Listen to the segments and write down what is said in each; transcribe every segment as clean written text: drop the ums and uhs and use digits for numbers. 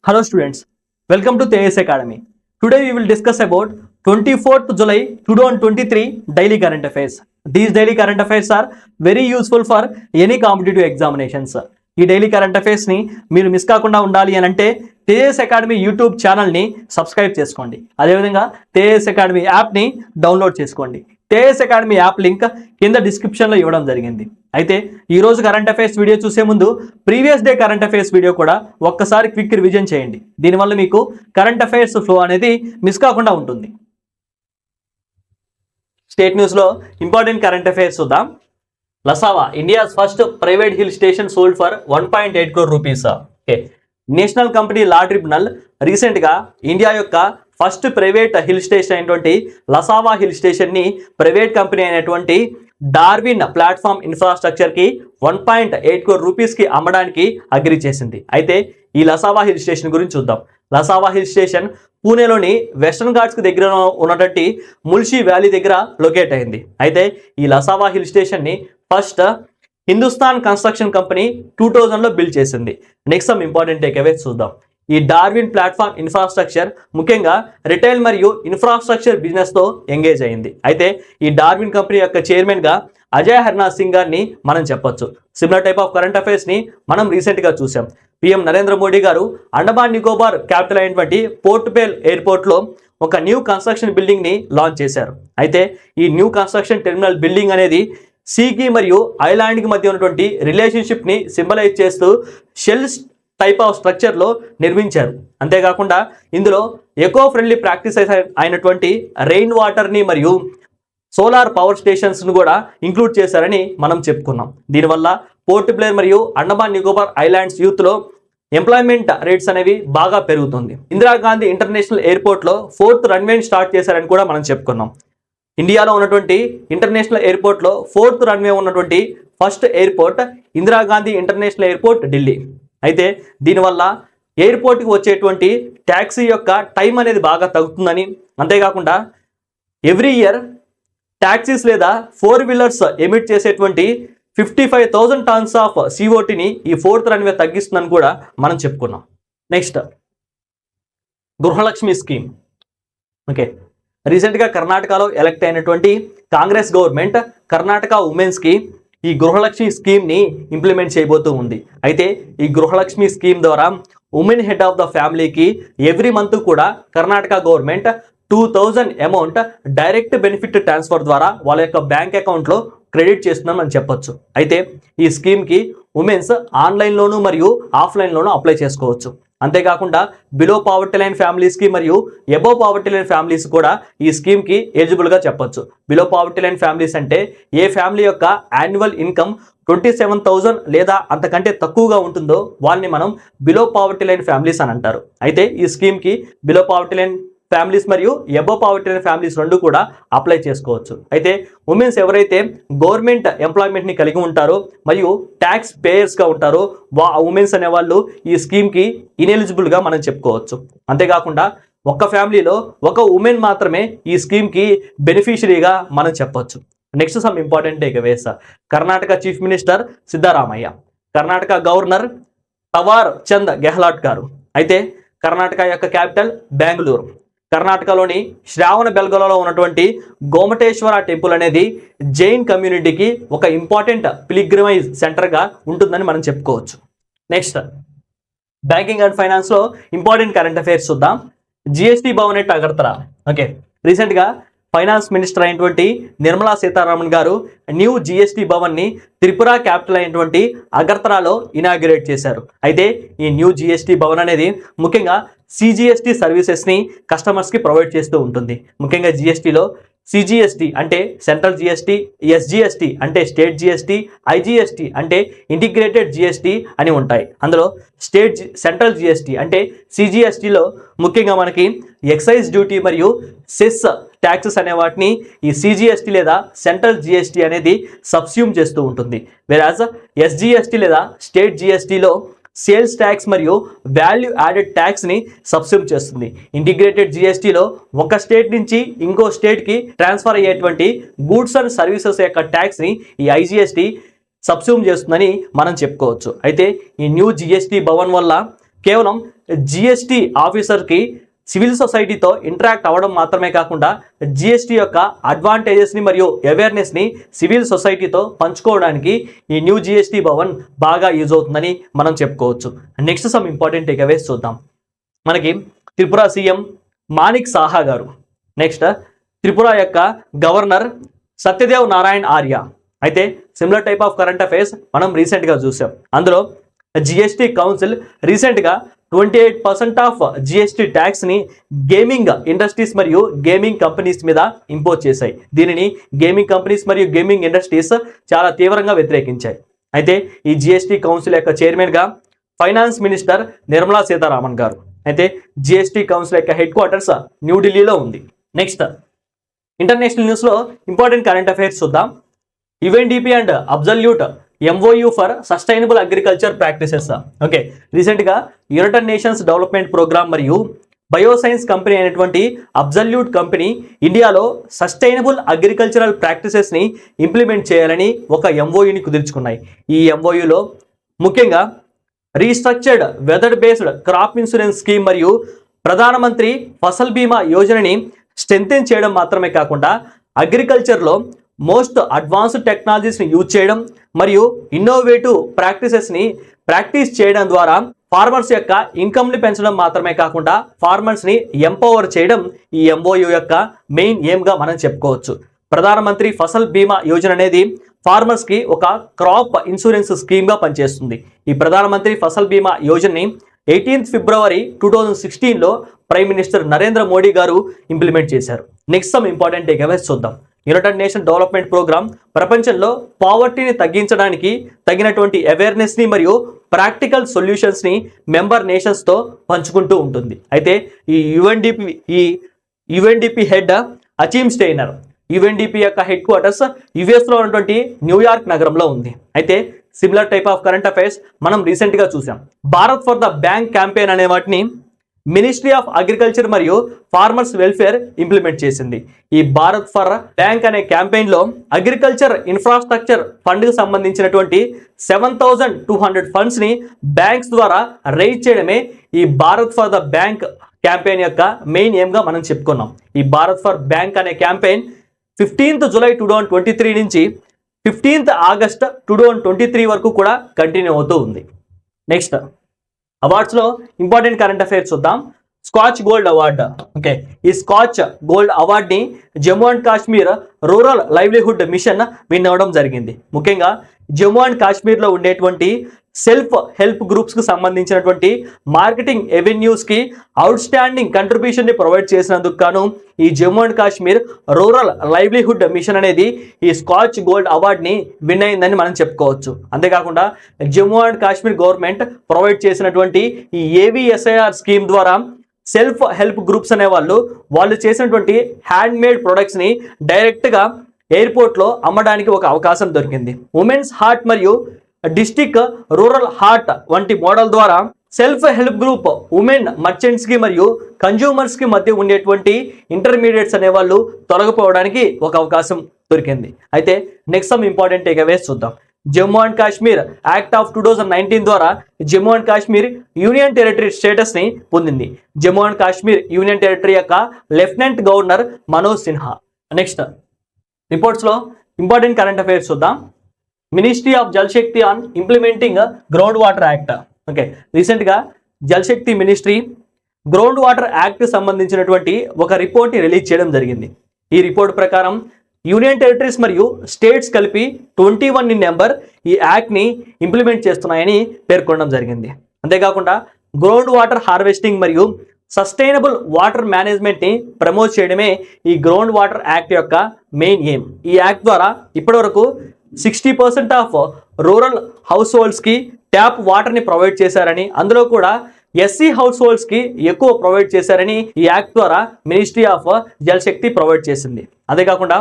Hello students, welcome to TS Academy. Today we will discuss about 24th July 2023 daily current affairs. These daily current affairs are very useful for any competitive examinations. ఈ daily current affairs ని మీరు miss కాకుండా ఉండాలి అని అంటే Tejas academy YouTube channel ని subscribe చేసుకోండి. అదేవిధంగా తేజస్ అకాడమీ యాప్ ని డౌన్లోడ్ చేసుకోండి. తేజస్ అకాడమీ యాప్ లింక్ కింద డిస్క్రిప్షన్ లో ఇవ్వడం జరిగింది. అయితే ఈ రోజు కరెంట్ అఫైర్స్ వీడియో చూసే ముందు previous day current affairs video కూడా ఒక్కసారి క్విక్ రివిజన్ చేయండి. దీనివల్ల మీకు కరెంట్ అఫైర్స్ ఫ్లో అనేది మిస్ కాకుండా ఉంటుంది. స్టేట్ న్యూస్ లో ఇంపార్టెంట్ కరెంట్ అఫైర్స్ చూద్దాం. Lavasa India's first private hill station sold for 1.8 crore rupees. Okay, national company law tribunal recent గా ఇండియా యొక్క ఫస్ట్ ప్రైవేట్ హిల్ స్టేషన్ అయినటువంటి లసావా హిల్ స్టేషన్ ని private company అయినటువంటి డార్విన్ ప్లాట్ఫామ్ ఇన్ఫ్రాస్ట్రక్చర్ కి 1.8 crore rupees కి అమ్మడానికి agri చేసింది. అయితే ఈ లసావా హిల్ స్టేషన్ గురించి చూద్దాం. లసావా హిల్ స్టేషన్ పూణేలోని వెస్టర్న్ ఘాట్స్ కి దగ్గర ఉన్నటువంటి ముల్షి వ్యాలీ దగ్గర లొకేట్ అయింది. అయితే ఈ లసావా హిల్ స్టేషన్ ని ఫస్ట్ హిందుస్థాన్ కన్స్ట్రక్షన్ కంపెనీ 2000లో బిల్డ్ చేసింది. నెక్స్ట్ సమ్ ఇంపార్టెంట్ టేక్అవేస్ చూద్దాం. ఈ డార్విన్ ప్లాట్ఫామ్ ఇన్ఫ్రాస్ట్రక్చర్ ముఖ్యంగా రిటైల్ మరియు ఇన్ఫ్రాస్ట్రక్చర్ బిజినెస్ తో ఎంగేజ్ అయింది. అయితే ఈ డార్విన్ కంపెనీ యొక్క చైర్మన్ గా అజయ్ హర్నాథ్ సింగ్ గారిని మనం చెప్పొచ్చు. Similar type of current affairs ని మనం రీసెంట్ గా చూసాం. పిఎం నరేంద్ర మోడీ గారు అండమాన్ నికోబార్ క్యాపిటల్ అయినటువంటి పోర్ట్ బెల్ ఎయిర్పోర్ట్ లో ఒక న్యూ కన్స్ట్రక్షన్ బిల్డింగ్ ని లాంచ్ చేశారు. అయితే ఈ న్యూ కన్స్ట్రక్షన్ టెర్మినల్ బిల్డింగ్ అనేది సీకి మరియు ఐలాండ్కి మధ్య ఉన్నటువంటి రిలేషన్షిప్ని సింబలైజ్ చేస్తూ షెల్స్ టైప్ ఆఫ్ స్ట్రక్చర్లో నిర్మించారు. అంతేకాకుండా ఇందులో ఎకో ఫ్రెండ్లీ ప్రాక్టీస్ అయినటువంటి రెయిన్ వాటర్ని మరియు సోలార్ పవర్ స్టేషన్స్ను కూడా ఇంక్లూడ్ చేశారని మనం చెప్పుకున్నాం. దీనివల్ల పోర్ట్ బ్లేర్ మరియు అండమాన్ నికోబార్ ఐలాండ్స్ యూత్లో ఎంప్లాయ్మెంట్ రేట్స్ అనేవి బాగా పెరుగుతుంది. ఇందిరాగాంధీ ఇంటర్నేషనల్ ఎయిర్పోర్ట్లో 4th రన్వేని స్టార్ట్ చేశారని కూడా మనం చెప్పుకున్నాం. ఇండియాలో ఉన్నటువంటి ఇంటర్నేషనల్ ఎయిర్పోర్ట్లో 4th రన్వే ఉన్నటువంటి first airport Indira Gandhi international airport Delhi. అయితే దీనివల్ల ఎయిర్పోర్ట్కి వచ్చేటువంటి ట్యాక్సీ యొక్క టైం అనేది బాగా తగ్గుతుందని, అంతేకాకుండా ఎవ్రీ ఇయర్ ట్యాక్సీస్ లేదా 4 వీలర్స్ ఎమిట్ చేసేటువంటి 55,000 టన్స్ ఆఫ్ CO2ని ఈ 4th రన్వే తగ్గిస్తుందని కూడా మనం చెప్పుకున్నాం. నెక్స్ట్ గృహలక్ష్మి స్కీమ్. ఓకే, రీసెంట్గా కర్ణాటకలో ఎలక్ట్ అయినటువంటి కాంగ్రెస్ గవర్నమెంట్ కర్ణాటక ఉమెన్స్కి ఈ గృహలక్ష్మి స్కీమ్ని ఇంప్లిమెంట్ చేయబోతూ ఉంది. అయితే ఈ గృహలక్ష్మి స్కీమ్ ద్వారా ఉమెన్ హెడ్ ఆఫ్ ద ఫ్యామిలీకి ఎవ్రీ మంత్ కూడా Karnataka government 2,000 amount direct benefit transfer ద్వారా వాళ్ళ యొక్క బ్యాంక్ అకౌంట్లో క్రెడిట్ చేస్తుందని మనం చెప్పొచ్చు. అయితే ఈ స్కీమ్కి ఉమెన్స్ ఆన్లైన్లోను మరియు ఆఫ్లైన్లోనూ అప్లై చేసుకోవచ్చు. అంతేకాకుండా బిలో పావర్టీ లైన్ ఫ్యామిలీస్కి మరియు అబోవ్ పావర్టీ లైన్ ఫ్యామిలీస్ కూడా ఈ స్కీమ్కి ఎలిజిబుల్గా చెప్పొచ్చు. బిలో పావర్టీ లైన్ ఫ్యామిలీస్ అంటే ఏ ఫ్యామిలీ యొక్క యాన్యువల్ ఇన్కమ్ 27,000 లేదా అంతకంటే తక్కువగా ఉంటుందో వాళ్ళని మనం బిలో పావర్టీ లైన్ ఫ్యామిలీస్ అని అంటారు. అయితే ఈ స్కీమ్కి బిలో పావర్టీ లైన్ ఫ్యామిలీస్ మరియు అబోవ్ పావర్టీ లైన్ ఫ్యామిలీస్ రెండు కూడా అప్లై చేసుకోవచ్చు. అయితే ఉమెన్స్ ఎవరైతే గవర్నమెంట్ ఎంప్లాయ్మెంట్ని కలిగి ఉంటారో మరియు ట్యాక్స్ పేయర్స్గా ఉంటారో ఉమెన్స్ అనేవాళ్ళు ఈ స్కీమ్కి ఇన్ఎలిజిబుల్గా మనం చెప్పుకోవచ్చు. అంతేకాకుండా ఒక్క ఫ్యామిలీలో ఒక ఉమెన్ మాత్రమే ఈ స్కీమ్కి బెనిఫిషరీగా మనం చెప్పొచ్చు. Next some important takeaways. Karnataka chief minister Siddaramaiah, Karnataka governor Thawar Chand Gehlot garu. అయితే కర్ణాటక యొక్క క్యాపిటల్ బెంగళూరు. కర్ణాటకలోని శ్రావణ బెల్గొలలో ఉన్నటువంటి గోమటేశ్వర టెంపుల్ అనేది జైన్ కమ్యూనిటీకి ఒక ఇంపార్టెంట్ పిలిగ్రిమైజ్ సెంటర్గా ఉంటుందని మనం చెప్పుకోవచ్చు. నెక్స్ట్ బ్యాంకింగ్ అండ్ ఫైనాన్స్లో ఇంపార్టెంట్ కరెంట్ అఫైర్స్ చూద్దాం. GST Bhavan at Agartala. Okay, రీసెంట్గా ఫైనాన్స్ మినిస్టర్ అయినటువంటి నిర్మలా సీతారామన్ గారు న్యూ జిఎస్టీ భవన్ని త్రిపుర క్యాపిటల్ అయినటువంటి అగర్తలాలో ఇనాగ్రేట్ చేశారు. అయితే ఈ న్యూ జిఎస్టీ భవన్ అనేది ముఖ్యంగా సిజిఎస్టీ సర్వీసెస్ని కస్టమర్స్కి ప్రొవైడ్ చేస్తూ ఉంటుంది. ముఖ్యంగా జిఎస్టీలో సిజిఎస్టీ అంటే సెంట్రల్ జిఎస్టీ, ఎస్జిఎస్టీ అంటే స్టేట్ జిఎస్టీ, ఐజిఎస్టీ అంటే ఇంటిగ్రేటెడ్ జిఎస్టీ అని ఉంటాయి. అందులో సెంట్రల్ జిఎస్టీ అంటే సిజిఎస్టీలో ముఖ్యంగా మనకి ఎక్సైజ్ డ్యూటీ మరియు సెస్ ట్యాక్సెస్ అనే వాటిని ఈ సిజిఎస్టీ లేదా సెంట్రల్ జిఎస్టీ అనేది సబ్స్యూమ్ చేస్తూ ఉంటుంది. వేరాజ్ ఎస్జిఎస్టీ లేదా స్టేట్ జిఎస్టీలో సేల్స్ ట్యాక్స్ మరియు వాల్యూ యాడెడ్ ట్యాక్స్ని సబ్స్యూమ్ చేస్తుంది. ఇంటిగ్రేటెడ్ జిఎస్టీలో ఒక స్టేట్ నుంచి ఇంకో స్టేట్కి ట్రాన్స్ఫర్ అయ్యేటువంటి గూడ్స్ అండ్ సర్వీసెస్ యొక్క ట్యాక్స్ని ఈ ఐజిఎస్టీ సబ్స్యూమ్ చేస్తుందని మనం చెప్పుకోవచ్చు. అయితే ఈ న్యూ జిఎస్టీ భవన్ వల్ల కేవలం జిఎస్టి ఆఫీసర్కి సివిల్ సొసైటీతో ఇంటరాక్ట్ అవ్వడం మాత్రమే కాకుండా జిఎస్టి యొక్క అడ్వాంటేజెస్ని మరియు అవేర్నెస్ని సివిల్ సొసైటీతో పంచుకోవడానికి ఈ న్యూ జిఎస్టి భవన్ బాగా యూజ్ అవుతుందని మనం చెప్పుకోవచ్చు. నెక్స్ట్ సమ్ ఇంపార్టెంట్ టేక్అవేస్ చూద్దాం. మనకి త్రిపుర సీఎం మాణిక్ సాహా గారు, నెక్స్ట్ త్రిపుర యొక్క గవర్నర్ సత్యదేవ్ నారాయణ్ ఆర్య. అయితే similar type of current affairs మనం రీసెంట్గా చూసాం. అందులో జిఎస్టి కౌన్సిల్ రీసెంట్గా 28% ఆఫ్ జిఎస్టి ట్యాక్స్ని గేమింగ్ ఇండస్ట్రీస్ మరియు గేమింగ్ కంపెనీస్ మీద ఇంపోజ్ చేశాయి. దీనిని గేమింగ్ కంపెనీస్ మరియు గేమింగ్ ఇండస్ట్రీస్ చాలా తీవ్రంగా వ్యతిరేకించాయి. అయితే ఈ జిఎస్టి కౌన్సిల్ యొక్క చైర్మన్గా ఫైనాన్స్ మినిస్టర్ నిర్మలా సీతారామన్ గారు. అయితే జిఎస్టి కౌన్సిల్ యొక్క హెడ్ క్వార్టర్స్ న్యూఢిల్లీలో ఉంది. నెక్స్ట్ ఇంటర్నేషనల్ న్యూస్లో ఇంపార్టెంట్ కరెంట్ అఫైర్స్ చూద్దాం. UNDP and Absolute MOU for sustainable agriculture practices. Okay, రీసెంట్గా యునైటెడ్ నేషన్స్ డెవలప్మెంట్ ప్రోగ్రామ్ మరియు బయోసైన్స్ కంపెనీ అయినటువంటి అబ్సల్యూట్ కంపెనీ ఇండియాలో సస్టైనబుల్ అగ్రికల్చరల్ ప్రాక్టీసెస్ని ఇంప్లిమెంట్ చేయాలని ఒక MOUని కుదుర్చుకున్నాయి. ఈ MOUలో ముఖ్యంగా restructured weather based crop insurance scheme మరియు ప్రధానమంత్రి ఫసల్ బీమా యోజనని స్ట్రెంథెన్ చేయడం మాత్రమే కాకుండా అగ్రికల్చర్లో మోస్ట్ అడ్వాన్స్డ్ టెక్నాలజీస్ని యూజ్ చేయడం మరియు ఇన్నోవేటివ్ ప్రాక్టీసెస్ని ప్రాక్టీస్ చేయడం ద్వారా ఫార్మర్స్ యొక్క ఇన్కమ్ని పెంచడం మాత్రమే కాకుండా ఫార్మర్స్ని ఎంపవర్ చేయడం ఈ MOU యొక్క మెయిన్ ఎయిమ్గా మనం చెప్పుకోవచ్చు. ప్రధానమంత్రి ఫసల్ బీమా యోజన అనేది ఫార్మర్స్కి ఒక క్రాప్ ఇన్సూరెన్స్ స్కీమ్గా పనిచేస్తుంది. ఈ ప్రధానమంత్రి ఫసల్ బీమా యోజనని 18 ఫిబ్రవరి 2016లో ప్రైమ్ మినిస్టర్ నరేంద్ర మోడీ గారు ఇంప్లిమెంట్ చేశారు. నెక్స్ట్ సమ్ ఇంపార్టెంట్ టేక్అవేస్ చూద్దాం. యునైటెడ్ నేషన్ డెవలప్మెంట్ ప్రోగ్రామ్ ప్రపంచంలో పావర్టీని తగ్గించడానికి తగినటువంటి అవేర్నెస్ని మరియు ప్రాక్టికల్ సొల్యూషన్స్ని మెంబర్ నేషన్స్తో పంచుకుంటూ ఉంటుంది. అయితే ఈ యుఎన్డిపి హెడ్ అచీమ్ స్టెయినర్, యుఎన్డిపి యొక్క హెడ్ క్వార్టర్స్ యుఎస్లో ఉన్నటువంటి న్యూయార్క్ నగరంలో ఉంది. అయితే similar type of current affairs మనం రీసెంట్గా చూసాం. Bharat for the bank campaign అనే వాటిని మినిస్ట్రీ ఆఫ్ అగ్రికల్చర్ మరియు ఫార్మర్స్ వెల్ఫేర్ ఇంప్లిమెంట్ చేసింది. ఈ భారత్ ఫర్ బ్యాంక్ అనే క్యాంపెయిన్లో అగ్రికల్చర్ ఇన్ఫ్రాస్ట్రక్చర్ ఫండ్కి సంబంధించినటువంటి 7,200 ఫండ్స్ని బ్యాంక్స్ ద్వారా రైజ్ చేయడమే ఈ Bharat for the bank campaign యొక్క మెయిన్ ఎయిమ్గా మనం చెప్పుకున్నాం. ఈ భారత్ ఫర్ బ్యాంక్ అనే క్యాంపెయిన్ 15th జూలై 2023 నుంచి 15th ఆగస్ట్ 2023 వరకు కూడా కంటిన్యూ అవుతూ ఉంది. నెక్స్ట్ అవార్డ్స్లో ఇంపార్టెంట్ కరెంట్ అఫైర్స్ చూద్దాం. Skoch gold award. ఓకే, ఈ స్కాచ్ గోల్డ్ అవార్డ్ని Jammu and Kashmir rural livelihood mission win అవ్వడం జరిగింది. ముఖ్యంగా జమ్మూ అండ్ కాశ్మీర్లో ఉండేటువంటి సెల్ఫ్ హెల్ప్ గ్రూప్స్కి సంబంధించినటువంటి మార్కెటింగ్ ఎవెన్యూస్కి అవుట్ స్టాండింగ్ కంట్రిబ్యూషన్ని ప్రొవైడ్ చేసినందుకు గాను ఈ Jammu and Kashmir rural livelihood machine అనేది ఈ స్కాచ్ గోల్డ్ అవార్డ్ని విన్ అయిందని మనం చెప్పుకోవచ్చు. అంతేకాకుండా Jammu and Kashmir government provide చేసినటువంటి ఈ AVSIR స్కీమ్ ద్వారా సెల్ఫ్ హెల్ప్ గ్రూప్స్ అనే వాళ్ళు చేసినటువంటి హ్యాండ్ మేడ్ ప్రొడక్ట్స్ని డైరెక్ట్గా ఎయిర్పోర్ట్లో అమ్మడానికి ఒక అవకాశం దొరికింది. ఉమెన్స్ హార్ట్ మరియు డిస్టిక్ రూరల్ హార్ట్ వంటి మోడల్ ద్వారా సెల్ఫ్ హెల్ప్ గ్రూప్ ఉమెన్ మర్చెంట్స్కి మరియు కన్జ్యూమర్స్కి మధ్య ఉండేటువంటి ఇంటర్మీడియట్స్ అనేవాళ్ళు తొలగిపోవడానికి ఒక అవకాశం దొరికింది. అయితే నెక్స్ట్ సమ్ ఇంపార్టెంట్ టేక్అవేస్ చూద్దాం. Jammu and Kashmir act of 2019 ద్వారా Jammu and Kashmir union territory స్టేటస్ని పొందింది. Jammu and Kashmir union territory యొక్క lieutenant governor Manoj Sinha. Next రిపోర్ట్స్లో ఇంపార్టెంట్ కరెంట్ అఫైర్స్ చూద్దాం. Ministry of Jal Shakti on implementing ground water act. Okay, రీసెంట్గా Jal Shakti ministry ground water act సంబంధించినటువంటి ఒక రిపోర్ట్ని రిలీజ్ చేయడం జరిగింది. ఈ రిపోర్ట్ ప్రకారం యూనియన్ టెరిటరీస్ మరియు స్టేట్స్ కలిపి 21 నెంబర్ ఈ యాక్ట్ని ఇంప్లిమెంట్ చేస్తున్నాయని పేర్కొనడం జరిగింది. అంతేకాకుండా గ్రౌండ్ వాటర్ హార్వెస్టింగ్ మరియు సస్టైనబుల్ వాటర్ మేనేజ్మెంట్ని ప్రమోట్ చేయడమే ఈ గ్రౌండ్ వాటర్ యాక్ట్ యొక్క మెయిన్ ఎయిమ్. ఈ యాక్ట్ ద్వారా ఇప్పటివరకు 60% ఆఫ్ రూరల్ హౌస్ హోల్డ్స్కి ట్యాప్ వాటర్ని ప్రొవైడ్ చేశారని, అందులో కూడా SC హౌస్ హోల్డ్స్కి ఎక్కువ ప్రొవైడ్ చేశారని ఈ యాక్ట్ ద్వారా ministry of Jal Shakti provide చేసింది. అంతేకాకుండా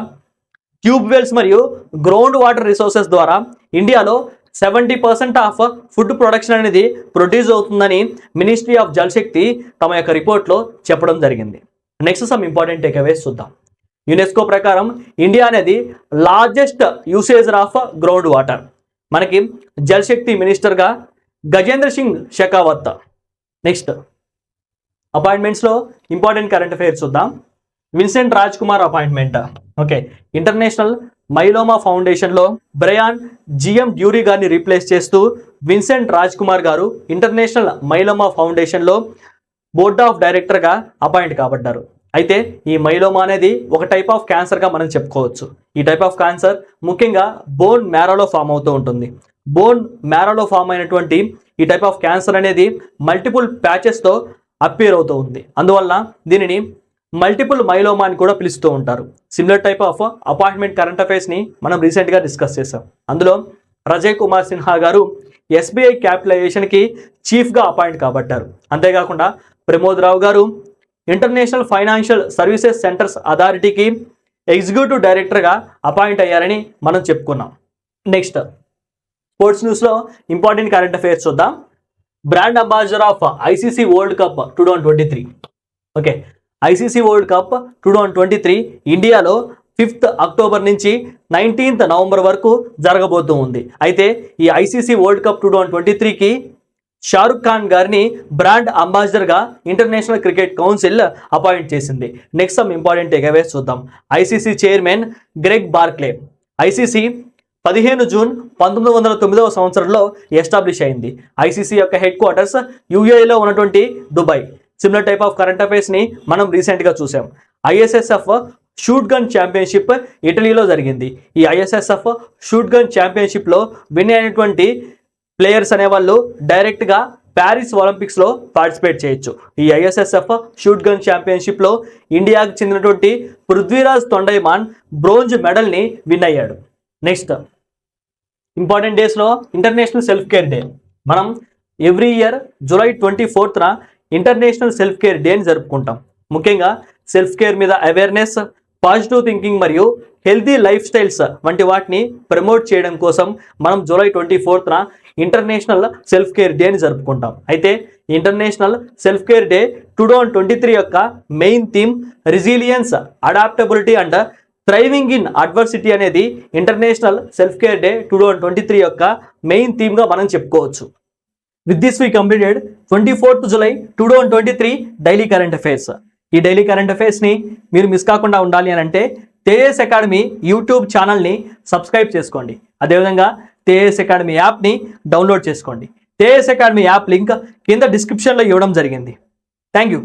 ట్యూబ్ వెల్స్ మరియు గ్రౌండ్ వాటర్ రిసోర్సెస్ ద్వారా ఇండియాలో 70% ఆఫ్ ఫుడ్ ప్రొడక్షన్ అనేది ప్రొడ్యూస్ అవుతుందని మినిస్ట్రీ ఆఫ్ జల్ శక్తి తమ యొక్క రిపోర్ట్లో చెప్పడం జరిగింది. నెక్స్ట్ సమ్ ఇంపార్టెంట్ టేక్అవేస్ చూద్దాం. యునెస్కో ప్రకారం ఇండియా అనేది largest user of ground water. మనకి జల్ శక్తి మినిస్టర్గా గజేంద్ర సింగ్ షెకావత్. నెక్స్ట్ అపాయింట్మెంట్స్లో ఇంపార్టెంట్ కరెంట్ అఫైర్స్ చూద్దాం. Vincent Raj Kumar appointment. Okay, international myeloma ఫౌండేషన్లో Bryan GM డ్యూరీ గారిని రీప్లేస్ చేస్తూ విన్సెంట్ రాజ్ కుమార్ గారు ఇంటర్నేషనల్ మైలోమా ఫౌండేషన్లో బోర్డ్ ఆఫ్ డైరెక్టర్గా అపాయింట్ కాబడ్డారు. అయితే ఈ మైలోమా అనేది ఒక టైప్ ఆఫ్ క్యాన్సర్గా మనం చెప్పుకోవచ్చు. ఈ టైప్ ఆఫ్ క్యాన్సర్ ముఖ్యంగా బోన్ మ్యారోలో ఫామ్ అవుతూ ఉంటుంది. బోన్ మ్యారోలో ఫామ్ అయినటువంటి ఈ టైప్ ఆఫ్ క్యాన్సర్ అనేది మల్టిపుల్ ప్యాచెస్తో అప్పీర్ అవుతూ ఉంది. అందువల్ల దీనిని మల్టిపుల్ మైలోమా అని కూడా పిలుస్తూ ఉంటారు. Similar type of appointment current అఫైర్స్ని మనం రీసెంట్గా డిస్కస్ చేసాం. అందులో రజయ్ కుమార్ సిన్హా గారు ఎస్బీఐ క్యాపిటలైజేషన్కి చీఫ్గా అపాయింట్ కాబట్టారు. అంతేకాకుండా Pramod Rao garu international financial services centres అథారిటీకి ఎగ్జిక్యూటివ్ డైరెక్టర్గా అపాయింట్ అయ్యారని మనం చెప్పుకున్నాం. నెక్స్ట్ స్పోర్ట్స్ న్యూస్లో ఇంపార్టెంట్ కరెంట్ అఫైర్స్ చూద్దాం. Brand ambassador of ICC world cup 2023. Okay, ICC world cup 2023 ఇండియాలో 5th అక్టోబర్ నుంచి 19th నవంబర్ వరకు జరగబోతూ ఉంది. అయితే ఈ ఐసీసీ వరల్డ్ కప్ 2023కి షారుఖ్ ఖాన్ గారిని బ్రాండ్ అంబాసిడర్గా ఇంటర్నేషనల్ క్రికెట్ కౌన్సిల్ అపాయింట్ చేసింది. నెక్స్ట్ సమ్ ఇంపార్టెంట్ టేక్అవేస్ చూద్దాం. ICC chairman Greg Barclay. ICC 15 June 1909 సంవత్సరంలో ఎస్టాబ్లిష్ అయింది. ఐసీసీ యొక్క హెడ్ క్వార్టర్స్ యూఏఈలో ఉన్నటువంటి Dubai. Similar type of current అఫైర్స్ని మనం రీసెంట్గా చూసాం. ఐఎస్ఎస్ఎఫ్ షూట్ గన్ ఛాంపియన్షిప్ ఇటలీలో జరిగింది. ఈ ఐఎస్ఎస్ఎఫ్ షూట్ గన్ ఛాంపియన్షిప్లో విన్ అయినటువంటి ప్లేయర్స్ అనేవాళ్ళు డైరెక్ట్గా ప్యారిస్ ఒలింపిక్స్లో పార్టిసిపేట్ చేయొచ్చు. ఈ ఐఎస్ఎస్ఎఫ్ షూట్ గన్ ఛాంపియన్షిప్లో ఇండియాకు చెందినటువంటి పృథ్వీరాజ్ తొండైమాన్ బ్రోంజ్ మెడల్ని విన్ అయ్యాడు. నెక్స్ట్ ఇంపార్టెంట్ డేస్లో ఇంటర్నేషనల్ సెల్ఫ్ కేర్ డే. మనం ఎవ్రీ ఇయర్ జూలై 24న ఇంటర్నేషనల్ సెల్ఫ్ కేర్ డేని జరుపుకుంటాం. ముఖ్యంగా సెల్ఫ్ కేర్ మీద అవేర్నెస్, పాజిటివ్ థింకింగ్ మరియు హెల్తీ లైఫ్ స్టైల్స్ వంటి వాటిని ప్రమోట్ చేయడం కోసం మనం జూలై 24న ఇంటర్నేషనల్ సెల్ఫ్ కేర్ డేని జరుపుకుంటాం. అయితే ఇంటర్నేషనల్ సెల్ఫ్ కేర్ డే 2023 యొక్క main theme resilience, adaptability and thriving in adversity అనేది ఇంటర్నేషనల్ సెల్ఫ్ కేర్ డే 2023 యొక్క మెయిన్ థీమ్గా మనం చెప్పుకోవచ్చు. With this we completed 24th July 2023 daily current affairs. ఈ డైలీ కరెంట్ అఫైర్స్ని మీరు మిస్ కాకుండా ఉండాలి అని అంటే తేజస్ అకాడమీ యూట్యూబ్ ఛానల్ని సబ్స్క్రైబ్ చేసుకోండి. అదేవిధంగా తేజస్ అకాడమీ యాప్ని డౌన్లోడ్ చేసుకోండి. తేజస్ అకాడమీ యాప్ లింక్ కింద డిస్క్రిప్షన్లో ఇవ్వడం జరిగింది. Thank you.